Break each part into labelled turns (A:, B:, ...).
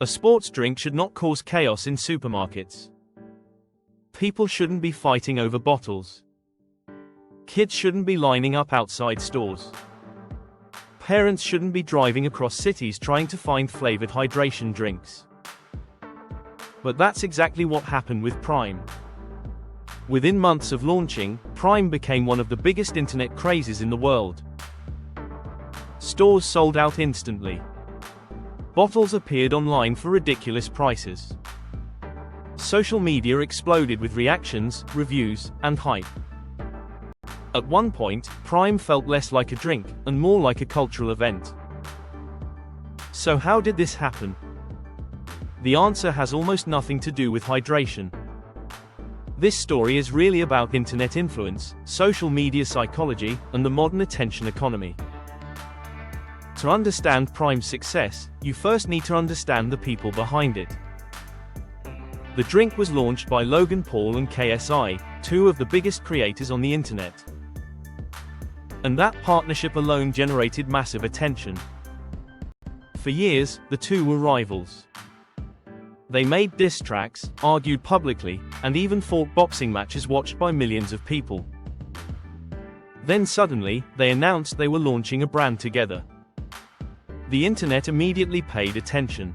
A: A sports drink should not cause chaos in supermarkets. People shouldn't be fighting over bottles. Kids shouldn't be lining up outside stores. Parents shouldn't be driving across cities trying to find flavored hydration drinks. But that's exactly what happened with Prime. Within months of launching, Prime became one of the biggest internet crazes in the world. Stores sold out instantly. Bottles appeared online for ridiculous prices. Social media exploded with reactions, reviews, and hype. At one point, Prime felt less like a drink, and more like a cultural event. So how did this happen? The answer has almost nothing to do with hydration. This story is really about internet influence, social media psychology, and the modern attention economy. To understand Prime's success, you first need to understand the people behind it. The drink was launched by Logan Paul and KSI, two of the biggest creators on the internet. And that partnership alone generated massive attention. For years, the two were rivals. They made diss tracks, argued publicly, and even fought boxing matches watched by millions of people. Then suddenly, they announced they were launching a brand together. The internet immediately paid attention.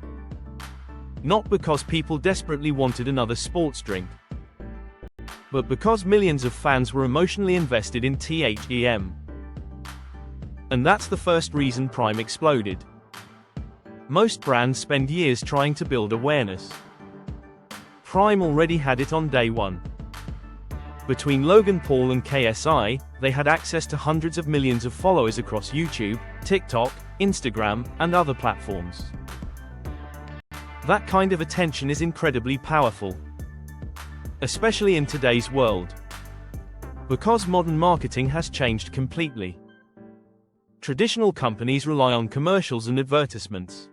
A: Not because people desperately wanted another sports drink, but because millions of fans were emotionally invested in THEM. And that's the first reason Prime exploded. Most brands spend years trying to build awareness. Prime already had it on day one. Between Logan Paul and KSI, they had access to hundreds of millions of followers across YouTube, TikTok, Instagram, and other platforms. That kind of attention is incredibly powerful, especially in today's world, because modern marketing has changed completely. Traditional companies rely on commercials and advertisements.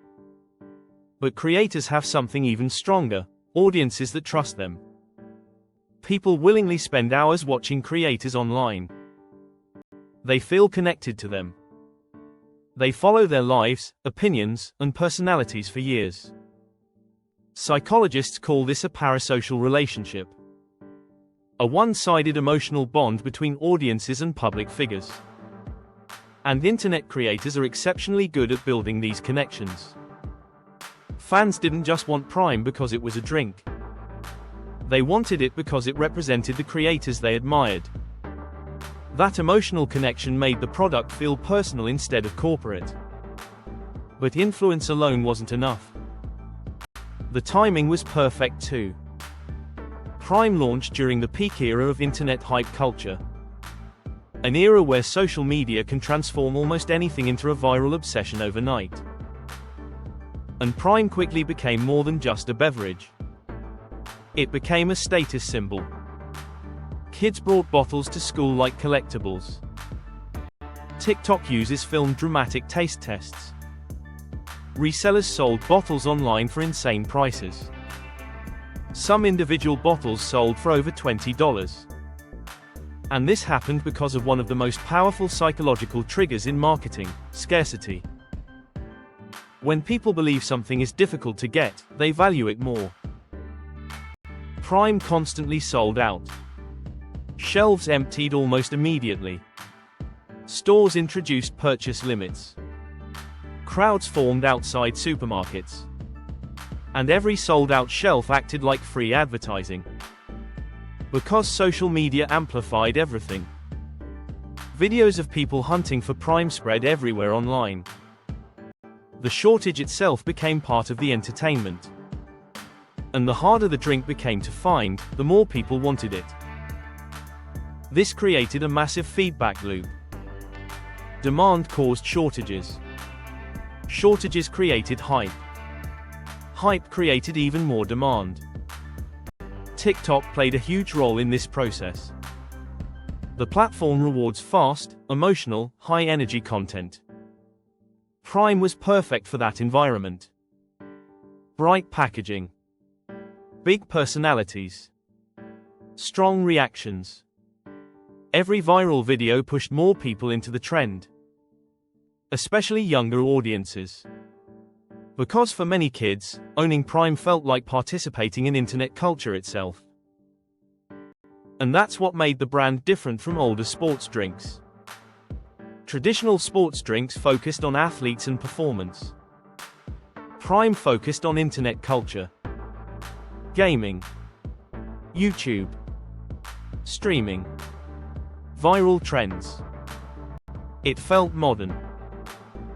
A: But creators have something even stronger: audiences that trust them. People willingly spend hours watching creators online. They feel connected to them. They follow their lives, opinions, and personalities for years. Psychologists call this a parasocial relationship, a one-sided emotional bond between audiences and public figures. And internet creators are exceptionally good at building these connections. Fans didn't just want Prime because it was a drink. They wanted it because it represented the creators they admired. That emotional connection made the product feel personal instead of corporate. But influence alone wasn't enough. The timing was perfect too. Prime launched during the peak era of internet hype culture. An era where social media can transform almost anything into a viral obsession overnight. And Prime quickly became more than just a beverage. It became a status symbol. Kids brought bottles to school like collectibles. TikTok users filmed dramatic taste tests. Resellers sold bottles online for insane prices. Some individual bottles sold for over $20. And this happened because of one of the most powerful psychological triggers in marketing: scarcity. When people believe something is difficult to get, they value it more. Prime constantly sold out. Shelves emptied almost immediately. Stores introduced purchase limits. Crowds formed outside supermarkets. And every sold-out shelf acted like free advertising. Because social media amplified everything. Videos of people hunting for Prime spread everywhere online. The shortage itself became part of the entertainment. And the harder the drink became to find, the more people wanted it. This created a massive feedback loop. Demand caused shortages. Shortages created hype. Hype created even more demand. TikTok played a huge role in this process. The platform rewards fast, emotional, high-energy content. Prime was perfect for that environment. Bright packaging. Big personalities. Strong reactions. Every viral video pushed more people into the trend. Especially younger audiences. Because for many kids, owning Prime felt like participating in internet culture itself. And that's what made the brand different from older sports drinks. Traditional sports drinks focused on athletes and performance. Prime focused on internet culture, gaming, YouTube, streaming, viral trends. It felt modern.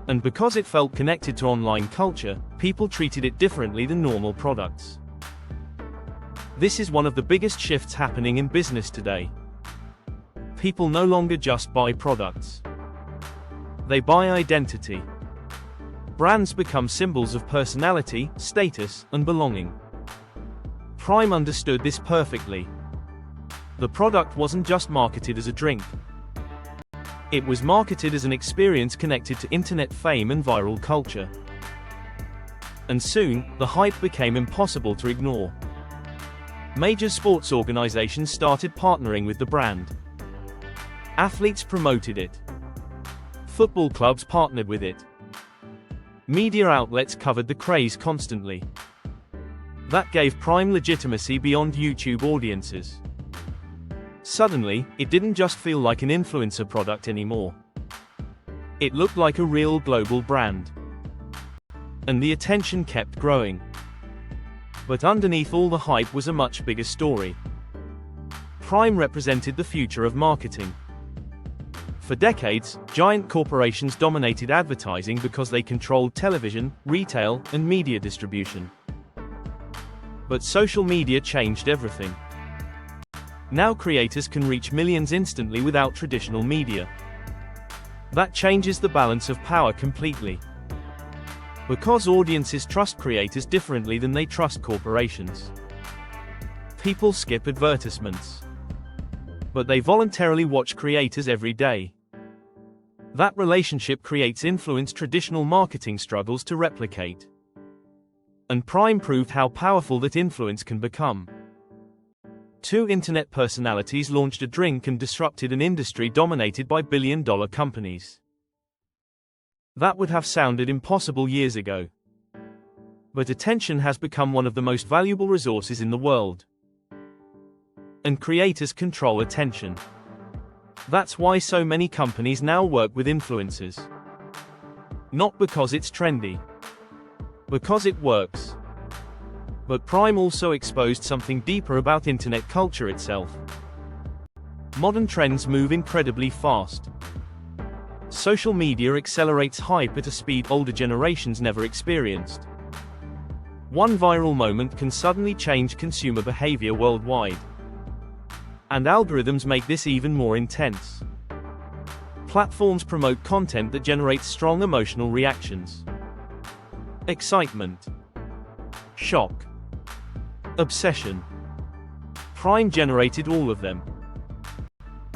A: And because it felt connected to online culture, people treated it differently than normal products. This is one of the biggest shifts happening in business today. People no longer just buy products. They buy identity. Brands become symbols of personality, status, and belonging. Prime understood this perfectly. The product wasn't just marketed as a drink. It was marketed as an experience connected to internet fame and viral culture. And soon, the hype became impossible to ignore. Major sports organizations started partnering with the brand. Athletes promoted it. Football clubs partnered with it. Media outlets covered the craze constantly. That gave Prime legitimacy beyond YouTube audiences. Suddenly, it didn't just feel like an influencer product anymore. It looked like a real global brand. And the attention kept growing. But underneath all the hype was a much bigger story. Prime represented the future of marketing. For decades, giant corporations dominated advertising because they controlled television, retail, and media distribution. But social media changed everything. Now creators can reach millions instantly without traditional media. That changes the balance of power completely. Because audiences trust creators differently than they trust corporations. People skip advertisements. But they voluntarily watch creators every day. That relationship creates influence traditional marketing struggles to replicate. And Prime proved how powerful that influence can become. Two internet personalities launched a drink and disrupted an industry dominated by billion-dollar companies. That would have sounded impossible years ago. But attention has become one of the most valuable resources in the world. And creators control attention. That's why so many companies now work with influencers. Not because it's trendy. Because it works. But Prime also exposed something deeper about internet culture itself. Modern trends move incredibly fast. Social media accelerates hype at a speed older generations never experienced. One viral moment can suddenly change consumer behavior worldwide. And algorithms make this even more intense. Platforms promote content that generates strong emotional reactions. Excitement. Shock. Obsession. Prime generated all of them.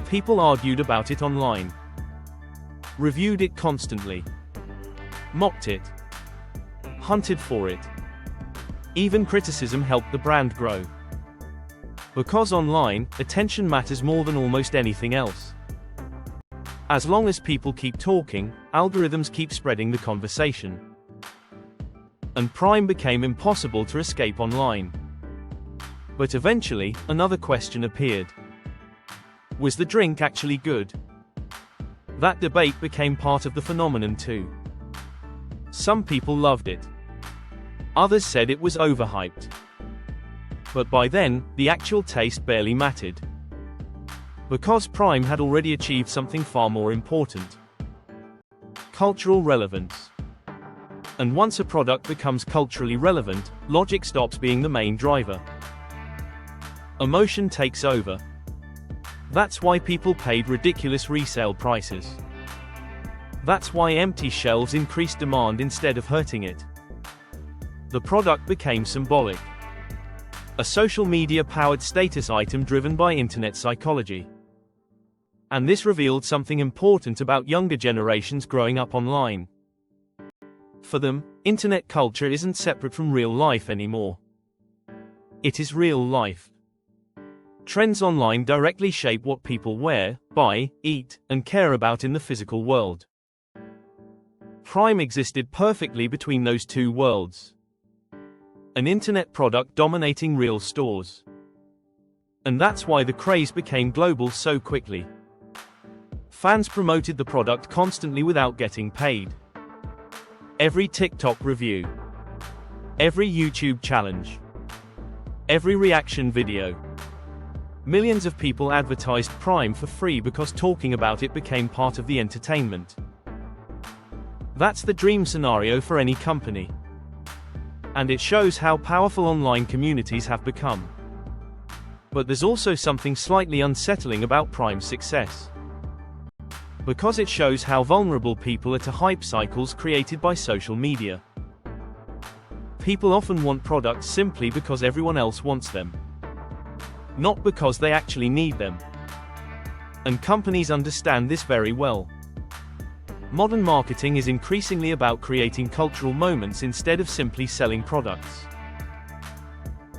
A: People argued about it online. Reviewed it constantly. Mocked it. Hunted for it. Even criticism helped the brand grow. Because online, attention matters more than almost anything else. As long as people keep talking, algorithms keep spreading the conversation. And Prime became impossible to escape online. But eventually, another question appeared. Was the drink actually good? That debate became part of the phenomenon too. Some people loved it. Others said it was overhyped. But by then, the actual taste barely mattered. Because Prime had already achieved something far more important. Cultural relevance. And once a product becomes culturally relevant, logic stops being the main driver. Emotion takes over. That's why people paid ridiculous resale prices. That's why empty shelves increased demand instead of hurting it. The product became symbolic. A social media-powered status item driven by internet psychology. And this revealed something important about younger generations growing up online. For them, internet culture isn't separate from real life anymore. It is real life. Trends online directly shape what people wear, buy, eat, and care about in the physical world. Prime existed perfectly between those two worlds. An internet product dominating real stores. And that's why the craze became global so quickly. Fans promoted the product constantly without getting paid. Every TikTok review, every YouTube challenge, every reaction video. Millions of people advertised Prime for free because talking about it became part of the entertainment. That's the dream scenario for any company. And it shows how powerful online communities have become. But there's also something slightly unsettling about Prime's success. Because it shows how vulnerable people are to hype cycles created by social media. People often want products simply because everyone else wants them. Not because they actually need them. And companies understand this very well. Modern marketing is increasingly about creating cultural moments instead of simply selling products.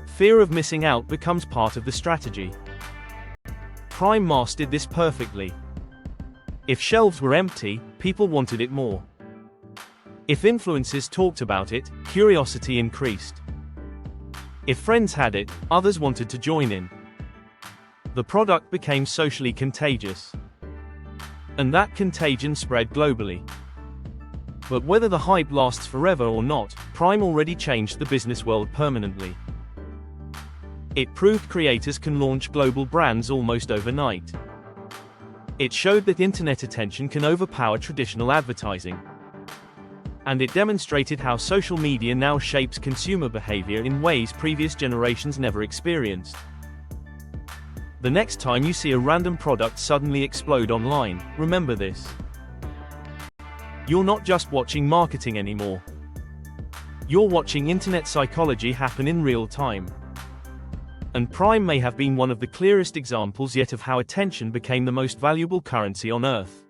A: Fear of missing out becomes part of the strategy. Prime mastered this perfectly. If shelves were empty, people wanted it more. If influencers talked about it, curiosity increased. If friends had it, others wanted to join in. The product became socially contagious. And that contagion spread globally. But whether the hype lasts forever or not, Prime already changed the business world permanently. It proved creators can launch global brands almost overnight. It showed that internet attention can overpower traditional advertising. And it demonstrated how social media now shapes consumer behavior in ways previous generations never experienced. The next time you see a random product suddenly explode online, remember this. You're not just watching marketing anymore. You're watching internet psychology happen in real time. And Prime may have been one of the clearest examples yet of how attention became the most valuable currency on Earth.